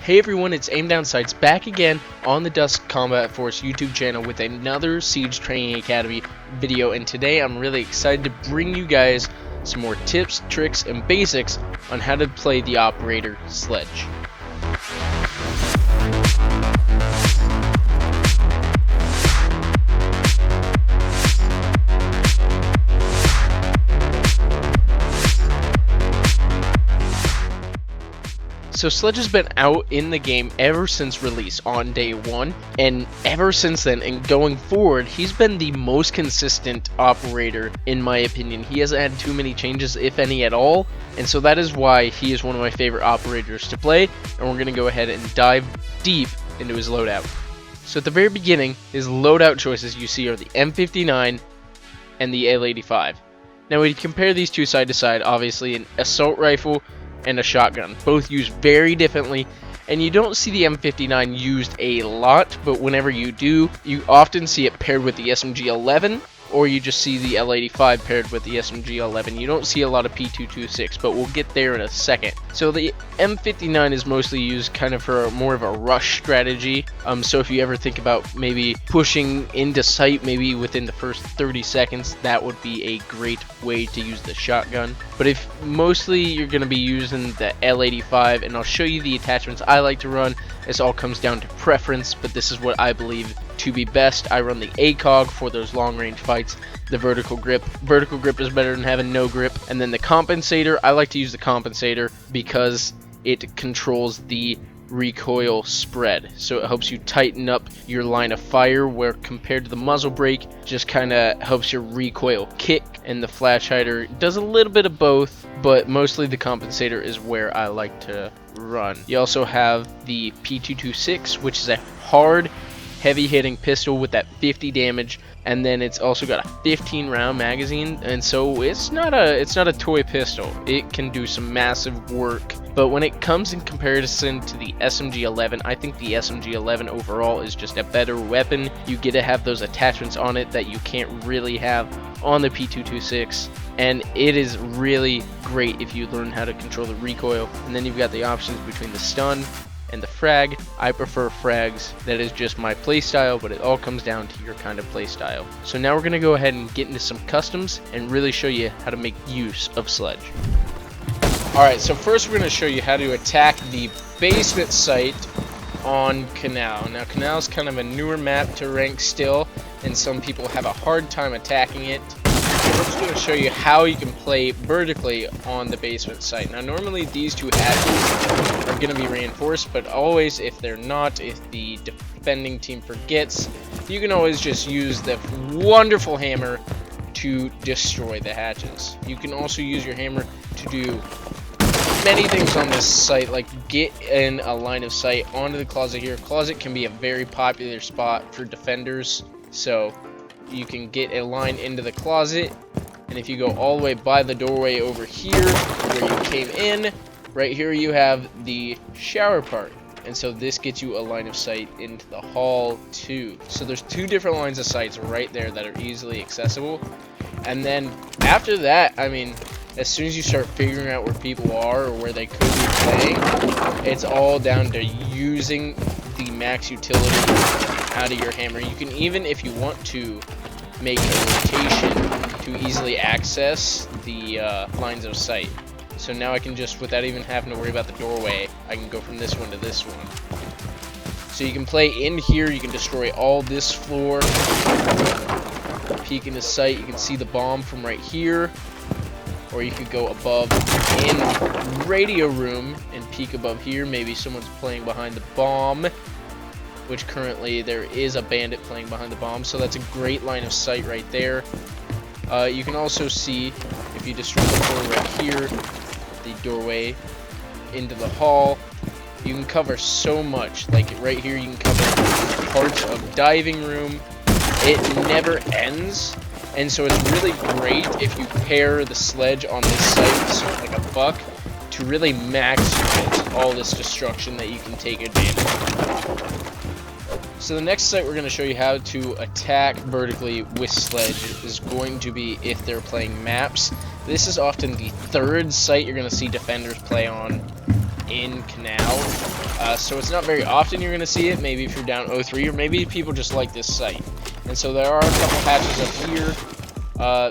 Hey everyone, it's AimDownSites back again on the DUSK Combat Force YouTube channel with another Siege Training Academy video, and today I'm really excited to bring you guys some more tips, tricks, and basics on how to play the Operator Sledge. So Sledge has been out in the game ever since release on day 1, and ever since then and going forward, he's been the most consistent operator in my opinion. He hasn't had too many changes, if any at all, and so that is why he is one of my favorite operators to play, and we're going to go ahead and dive deep into his loadout. So at the very beginning, his loadout choices you see are the M59 and the L85. Now when you compare these two side to side, obviously an assault rifle and a shotgun, both used very differently, and you don't see the M59 used a lot, but whenever you do, you often see it paired with the SMG-11, or you just see the L85 paired with the SMG-11. You don't see a lot of P226, but we'll get there in a second. So the M59 is mostly used kind of for more of a rush strategy. So if you ever think about maybe pushing into sight, maybe within the first 30 seconds, that would be a great way to use the shotgun. But if mostly you're going to be using the L85, and I'll show you the attachments I like to run. This all comes down to preference, but this is what I believe to be best. I run the ACOG for those long range fights, the vertical grip. Vertical grip is better than having no grip. And then the compensator, I like to use the compensator because it controls the recoil spread, so it helps you tighten up your line of fire, where compared to the muzzle brake, just kind of helps your recoil kick, and the flash hider does a little bit of both, but mostly the compensator is where I like to run. You also have the P226, which is a hard, heavy hitting pistol with that 50 damage, and then it's also got a 15 round magazine, and so it's not a toy pistol. It can do some massive work. But when it comes in comparison to the SMG-11, I think the SMG-11 overall is just a better weapon. You get to have those attachments on it that you can't really have on the P226, and it is really great if you learn how to control the recoil. And then you've got the options between the stun and the frag. I prefer frags. That is just my playstyle, but it all comes down to your kind of playstyle. So now we're going to go ahead and get into some customs and really show you how to make use of Sledge. Alright, so first we're going to show you how to attack the basement site on KANAL. Now KANAL is kind of a newer map to rank still, and some people have a hard time attacking it. I'm just going to show you how you can play vertically on the basement site. Now normally these two hatches are going to be reinforced, but always if they're not, if the defending team forgets, you can always just use the wonderful hammer to destroy the hatches. You can also use your hammer to do many things on this site, like get in a line of sight onto the closet here. Closet can be a very popular spot for defenders, so you can get a line into the closet, and if you go all the way by the doorway over here where you came in, right here you have the shower part, and so this gets you a line of sight into the hall too. So there's two different lines of sights right there that are easily accessible. And then after that, I mean, as soon as you start figuring out where people are or where they could be playing, it's all down to using the max utility out of your hammer. You can even, if you want to, make a rotation to easily access the lines of sight. So now I can just, without even having to worry about the doorway, I can go from this one to this one. So you can play in here, you can destroy all this floor. Peek into sight, you can see the bomb from right here. Or you could go above in radio room and peek above here. Maybe someone's playing behind the bomb, which currently there is a bandit playing behind the bomb, so that's a great line of sight right there. You can also see, if you destroy the door right here, the doorway into the hall, you can cover so much. Like right here you can cover parts of diving room. It never ends. And so it's really great if you pair the sledge on this site, so like a buck, to really maximize all this destruction that you can take advantage of. So the next site we're going to show you how to attack vertically with Sledge is going to be if they're playing maps. This is often the third site you're going to see defenders play on in KANAL, so it's not very often you're going to see it. Maybe if you're down 0-3, or maybe people just like this site. And so there are a couple hatches up here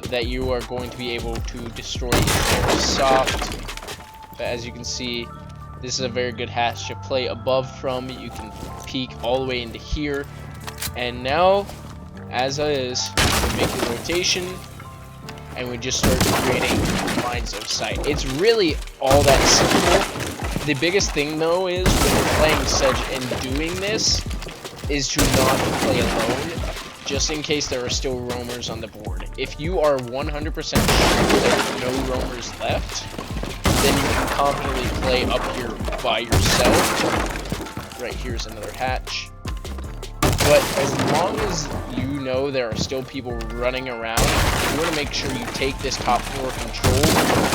that you are going to be able to destroy very soft. But as you can see, this is a very good hatch to play above from. You can peek all the way into here. And now, as is, we make the rotation, and we just start creating lines of sight. It's really all that simple. The biggest thing, though, is when you're playing Sledge and doing this, is to not play alone, just in case there are still roamers on the board. If you are 100% sure there are no roamers left, then you can confidently play up here by yourself. Right here's another hatch. But as long as you know there are still people running around, you want to make sure you take this top floor control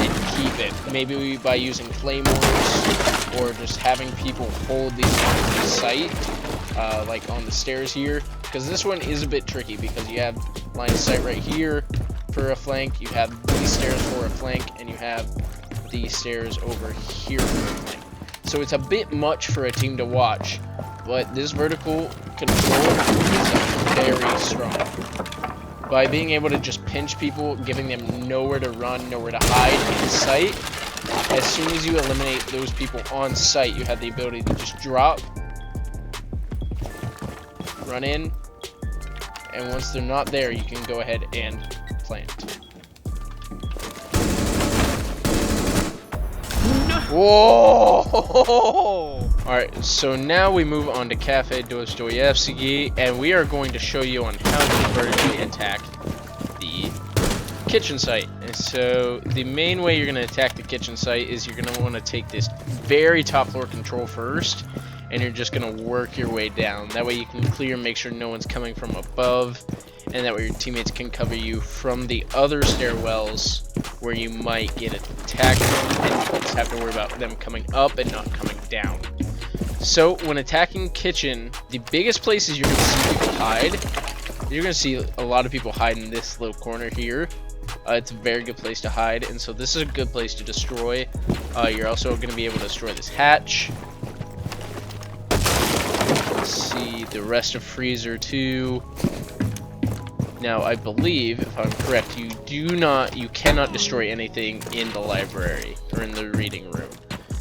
and keep it. Maybe by using claymores, or just having people hold these lines of sight, like on the stairs here. Because this one is a bit tricky, because you have line of sight right here for a flank, you have these stairs for a flank, and you have these stairs over here for a flank. So it's a bit much for a team to watch, but this vertical control is very strong. By being able to just pinch people, giving them nowhere to run, nowhere to hide in sight, as soon as you eliminate those people on sight, you have the ability to just drop, run in, and once they're not there, you can go ahead and plant. Whoa! Alright, so now we move on to KAFE Dostoyevsky, and we are going to show you on how to vertically attack the kitchen site. And so the main way you're going to attack the kitchen site is you're going to want to take this very top floor control first, and you're just going to work your way down. That way you can clear and make sure no one's coming from above, and that way your teammates can cover you from the other stairwells where you might get attacked from, and you just have to worry about them coming up and not coming down. So when attacking kitchen, the biggest places you're going to see people hide, you're going to see a lot of people hide in this little corner here. It's a very good place to hide, and so this is a good place to destroy. You're also going to be able to destroy this hatch. Let's see the rest of freezer too. Now, I believe, if I'm correct, you cannot destroy anything in the library or in the reading room.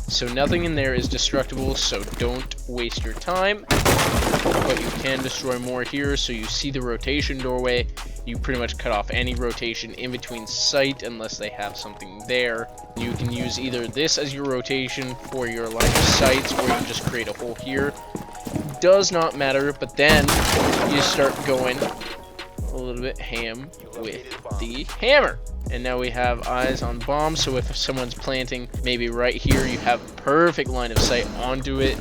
So nothing in there is destructible, so don't waste your time. But you can destroy more here, so you see the rotation doorway. You pretty much cut off any rotation in between sight unless they have something there. You can use either this as your rotation for your line of sights, or you can just create a hole here. Does not matter, but then you start going a little bit ham with the hammer. And now we have eyes on bomb, so if someone's planting maybe right here, you have perfect line of sight onto it.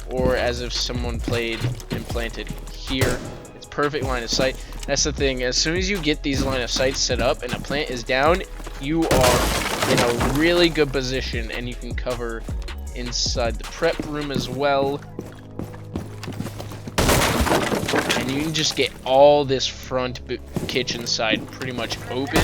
Or as if someone played and planted here, it's perfect line of sight. That's the thing, as soon as you get these line of sights set up and a plant is down, you are in a really good position, and you can cover inside the prep room as well. And you can just get all this front kitchen side pretty much open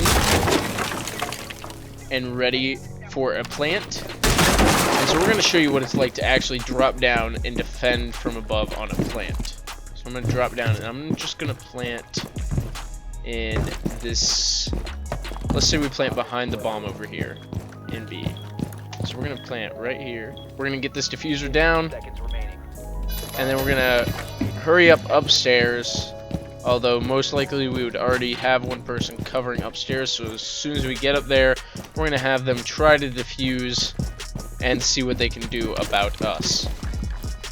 and ready for a plant. And so we're going to show you what it's like to actually drop down and defend from above on a plant. So I'm going to drop down, and I'm just going to plant in this. Let's say we plant behind the bomb over here in B. So we're going to plant right here. We're going to get this diffuser down, and then we're going to hurry up upstairs, although most likely we would already have one person covering upstairs. So as soon as we get up there, we're going to have them try to defuse and see what they can do about us.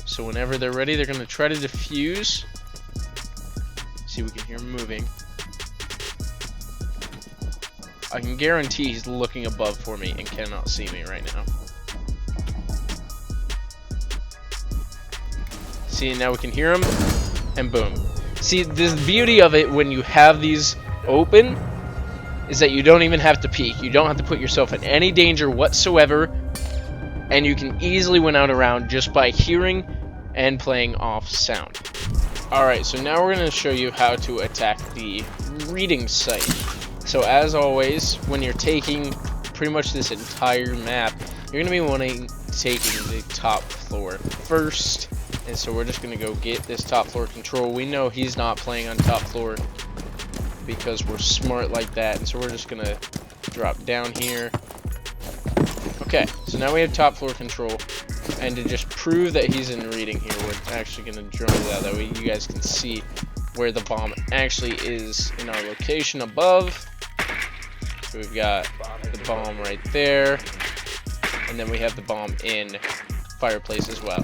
So whenever they're ready, they're going to try to defuse. See, we can hear him moving. I can guarantee he's looking above for me and cannot see me right now. See, now we can hear him, and boom. See, the beauty of it when you have these open is that you don't even have to peek. You don't have to put yourself in any danger whatsoever, and you can easily win out a round just by hearing and playing off sound. Alright, so now we're going to show you how to attack the reading site. So as always, when you're taking pretty much this entire map, you're going to be wanting taking the top floor first. And so we're just gonna go get this top floor control. We know he's not playing on top floor because we're smart like that. And so we're just gonna drop down here. Okay, so now we have top floor control. And to just prove that he's in reading here, we're actually gonna drone it out. That way you guys can see where the bomb actually is in our location above. So we've got the bomb right there. And then we have the bomb in fireplace as well.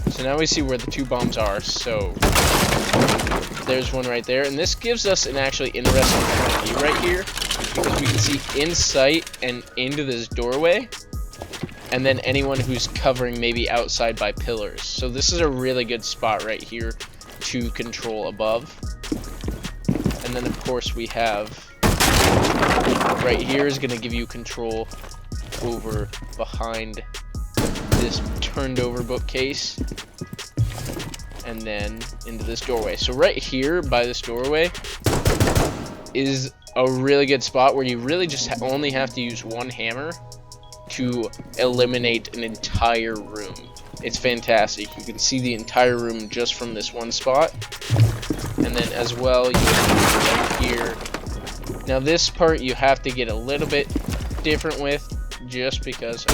So now we see where the two bombs are. So there's one right there, and this gives us an actually interesting point of view right here, because we can see in sight and into this doorway, and then anyone who's covering maybe outside by pillars. So this is a really good spot right here to control above. And then of course we have right here is going to give you control over behind this turned over bookcase, and then into this doorway. So right here by this doorway is a really good spot where you really just only have to use one hammer to eliminate an entire room. It's fantastic. You can see the entire room just from this one spot. And then as well, you have right here. Now this part you have to get a little bit different with, just because, I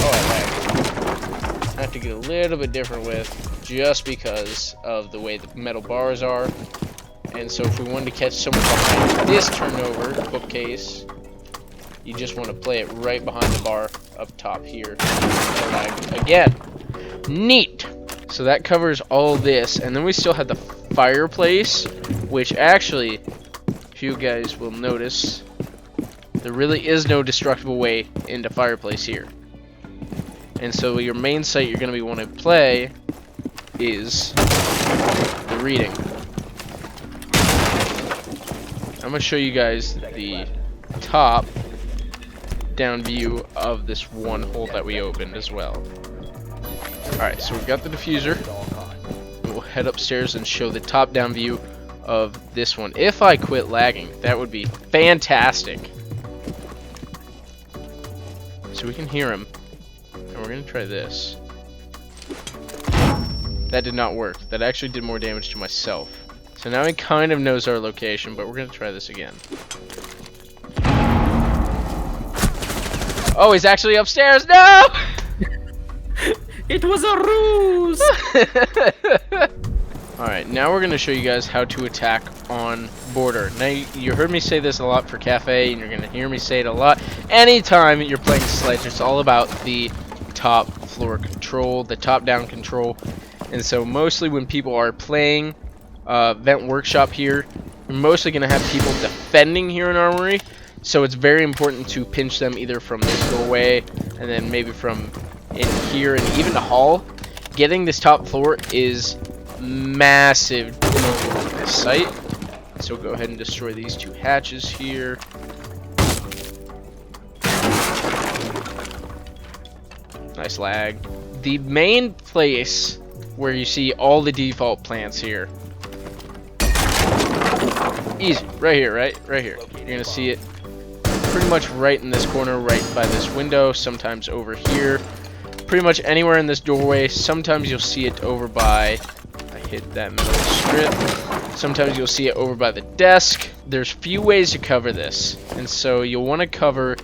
have to get a little bit different with, just because of the way the metal bars are. And so if we wanted to catch someone behind this turned over bookcase, you just want to play it right behind the bar up top here. Again, neat. So that covers all this, and then we still have the fireplace, which actually, if you guys will notice, there really is no destructible way into fireplace here. And so your main site you're going to be wanting to play is the reading. I'm going to show you guys the top down view of this one hole that we opened as well. Alright, so we've got the diffuser. We'll head upstairs and show the top down view of this one. If I quit lagging, that would be fantastic. So we can hear him. And we're going to try this. That did not work. That actually did more damage to myself. So now he kind of knows our location, but we're going to try this again. Oh, he's actually upstairs. No! It was a ruse! Alright, now we're going to show you guys how to attack on border. Now, you heard me say this a lot for KAFE, and you're going to hear me say it a lot. Anytime you're playing Sledge, it's all about the top floor control, the top-down control. And so mostly when people are playing Vent Workshop here, you're mostly going to have people defending here in Armory. So it's very important to pinch them either from this doorway, and then maybe from in here, and even the hall. Getting this top floor is massive in this site. So go ahead and destroy these two hatches here. Nice lag. The main place where you see all the default plants here. Easy. Right here, right here. You're gonna see it pretty much right in this corner, right by this window, sometimes over here. Pretty much anywhere in this doorway. Sometimes you'll see it over by, I hit that middle strip. Sometimes you'll see it over by the desk. There's few ways to cover this, and so you'll want to cover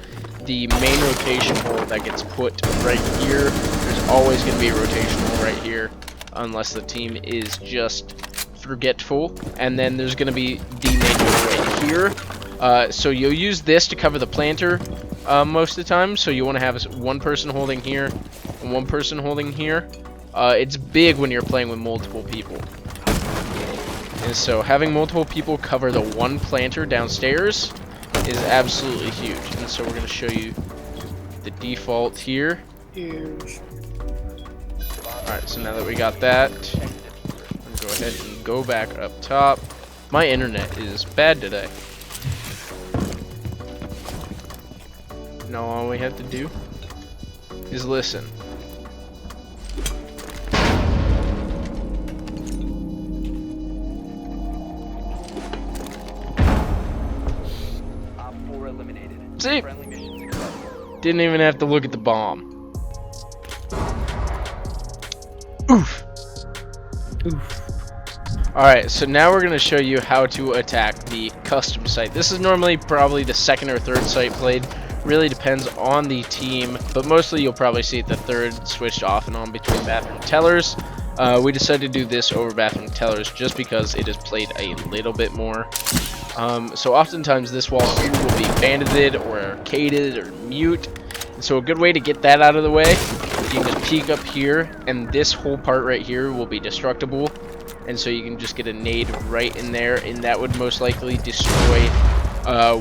the main rotation hole that gets put right here. There's always going to be a rotation hole right here, unless the team is just forgetful. And then there's going to be the main door right here. So you'll use this to cover the planter most of the time. So you want to have one person holding here and one person holding here. It's big when you're playing with multiple people. And so having multiple people cover the one planter downstairs is absolutely huge. And so we're going to show you the default here. Huge. Alright, so now that we got that, go ahead and go back up top. My internet is bad today. Now all we have to do is listen. See? Didn't even have to look at the bomb. Oof. Oof. Alright, so now we're going to show you how to attack the custom site. This is normally probably the second or third site played. Really depends on the team, but mostly you'll probably see the third switched off and on between bathroom tellers. We decided to do this over bathroom tellers just because it is played a little bit more. So oftentimes this wall here will be banded or arcaded or mute. And so a good way to get that out of the way, you can just peek up here, and this whole part right here will be destructible. And so you can just get a nade right in there, and that would most likely destroy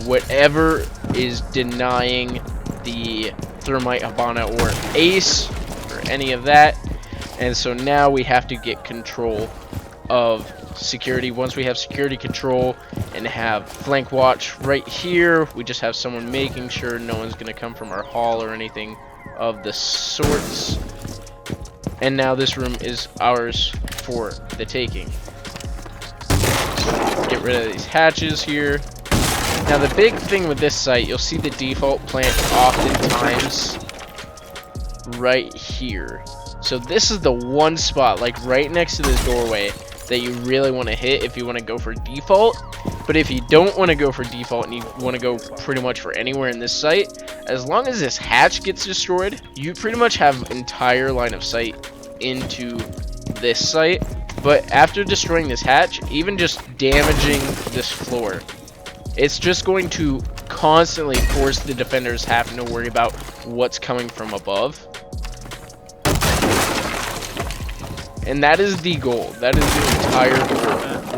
whatever is denying the Thermite, Habana, or Ace, or any of that. And so now we have to get control of security. Once we have security control and have flank watch right here, we just have someone making sure no one's going to come from our hall or anything of the sorts. And now this room is ours for the taking. So get rid of these hatches here. Now the big thing with this site, you'll see the default plant oftentimes right here. So this is the one spot, like right next to this doorway, that you really want to hit if you want to go for default. But if you don't want to go for default and you want to go pretty much for anywhere in this site, as long as this hatch gets destroyed, you pretty much have entire line of sight into this site. But after destroying this hatch, even just damaging this floor, it's just going to constantly force the defenders having to worry about what's coming from above. And that is the goal. That is the entire goal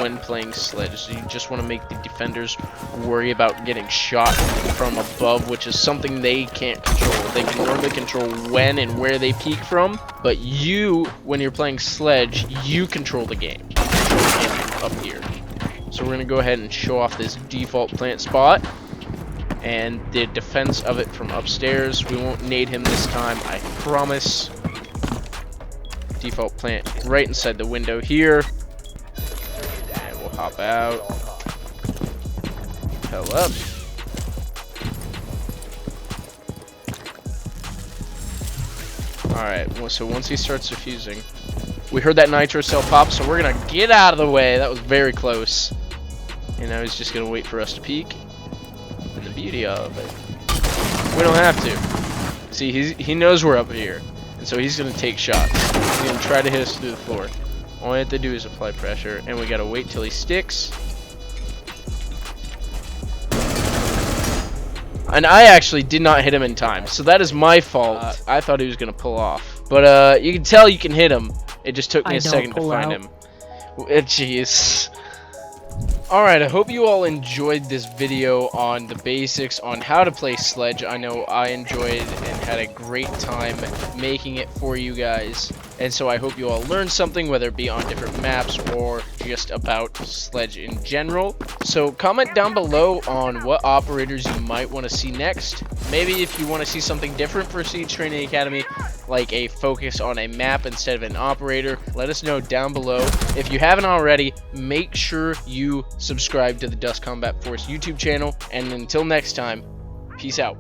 when playing Sledge. So you just want to make the defenders worry about getting shot from above, which is something they can't control. They can normally control when and where they peek from, but you, when you're playing Sledge, you control the game. You control the game from up here. So we're going to go ahead and show off this default plant spot and the defense of it from upstairs. We won't nade him this time, I promise. Default plant right inside the window here. And we'll hop out. Hell up. Alright, so once he starts diffusing, we heard that nitro cell pop, so we're gonna get out of the way. That was very close. And now he's just gonna wait for us to peek. And the beauty of it, we don't have to. See, he knows we're up here. And so he's going to take shots. He's going to try to hit us through the floor. All we have to do is apply pressure, and we got to wait till he sticks. And I actually did not hit him in time, so that is my fault. I thought he was going to pull off. But you can tell you can hit him. It just took me a second to find him. Jeez. Alright, I hope you all enjoyed this video on the basics on how to play Sledge. I know I enjoyed and had a great time making it for you guys. And so I hope you all learned something, whether it be on different maps or just about Sledge in general. So comment down below on what operators you might want to see next. Maybe if you want to see something different for Siege Training Academy, like a focus on a map instead of an operator, let us know down below. If you haven't already, make sure you subscribe to the DUSK Combat Force YouTube channel. And until next time, peace out.